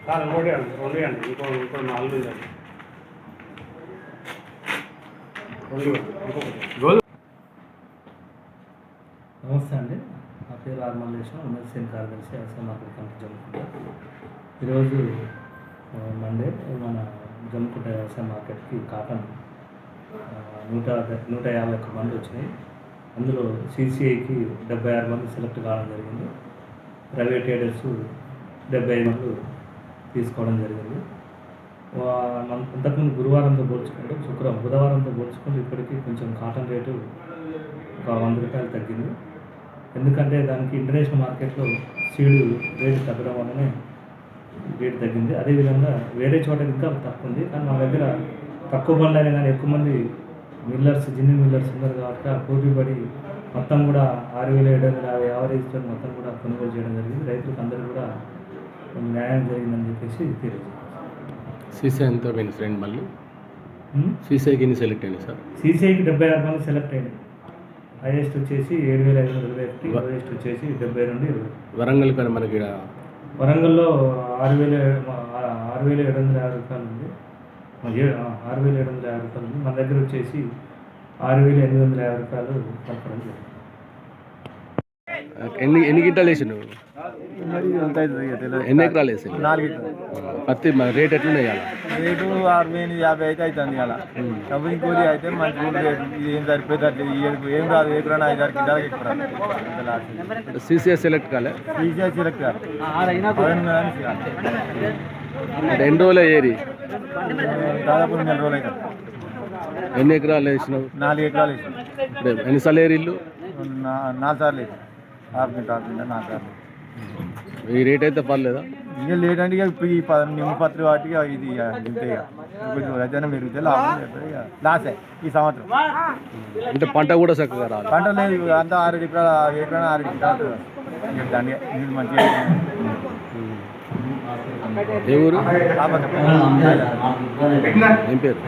Sir ఇంకోటి అండి ఇంకో 4 ఉందండి. నమస్తే అండి, నా పేరు ఆర్ మల్లేశం, ఉమ్మడి సీనియర్ కార్యదర్శి వ్యవసాయ మార్కెట్ కమిటీ జమ్మికుంట. ఈరోజు మండే మన జమ్మికుంట వ్యవసాయ మార్కెట్కి కాటన్ 151 మంది వచ్చినాయి. అందులో CCIకి 76 మంది సెలెక్ట్ కావడం జరిగింది. ప్రైవేట్ ట్రేడర్స్ 75 మంది తీసుకోవడం జరిగింది. ఇంతకుముందు గురువారంతో పోల్చుకుంటే బుధవారంతో పోల్చుకుంటే ఇప్పటికీ కొంచెం కాటన్ రేటు ఒక 100 రూపాయలు తగ్గింది. ఎందుకంటే దానికి ఇంటర్నేషనల్ మార్కెట్లో సీడు రేటు తగ్గడం వల్లనే రేటు తగ్గింది. అదేవిధంగా వేరే చోట ఇంకా తక్కువ ఉంది, కానీ మా దగ్గర తక్కువ బండ్లు అయినా కానీ ఎక్కువ మంది జిన్నింగ్ మిల్లర్స్ ఉన్నారు కాబట్టి ఆ పోటీ పడి మొత్తం కూడా 6,750 యావరేజ్తో మొత్తం కూడా కొనుగోలు చేయడం జరిగింది. రైతులకు అందరూ కూడా న్యాయం జరిగిందని చెప్పేసి తెలియదు. CCI ఎంత పోయింది ఫ్రెండ్? మళ్ళీ CCIకి ఎన్ని సెలెక్ట్ అయింది సార్? CCIకి 76 మంది సెలెక్ట్ అయింది. హైయెస్ట్ వచ్చేసి 7,521, లోయెస్ట్ వచ్చేసి 70 నుండి 20. వరంగల్ కానీ మనకి వరంగల్లో 6,750 రూపాయలు ఉంది. 6,750 రూపాయలు ఉంది. మన దగ్గర వచ్చేసి 6,850 రూపాయలు పడడం జరిగింది. ఎన్ని గింటలు వేసి నువ్వు? ఎన్ని ఎకరాలు వేసి? 4 పత్తి రేట్ ఎట్లా వేయాలి? రేటు 6,50 అయితే అవుతుంది అలా. డబ్బు ఇంకోటి అయితే మంచి రేటు. ఇది ఏం సరిపోతుంది, ఏం రాదు. ఎకరానా 5-6 కింటాలకి ఎక్కువ. CCI సెలెక్ట్ కాలే? CCI సెలెక్ట్ కాదు. అంటే ఎన్ని రోజులు ఏరి? దాదాపు 2 రోజులు అవుతుంది. ఎన్ని ఎకరాలు వేసినావు? 4 ఎకరాలు వేసినాం. ఎన్నిసార్లు ఏరి ఇల్లు? 4 సార్లు వేసాం. 6 క్వింటాల్ 4 సార్లు. ఈ రేట్ అయితే పర్లేదా? ఇక లేదంటే ఇక ఇప్పుడు ఈ నిమ్మపత్రి వాటికి ఇది ఇంతే. ఇక రైతైనా పెరిగితే లాభం ఇక లాసే ఈ సంవత్సరం. అంటే పంట కూడా చక్కగా రాదు. పంట లేదు, అంతా 6 ఎకరాలు 6 క్వింటాలు దాన్ని నీళ్ళు మంచిగా. ఏ ఊరు? ఏం పేరు?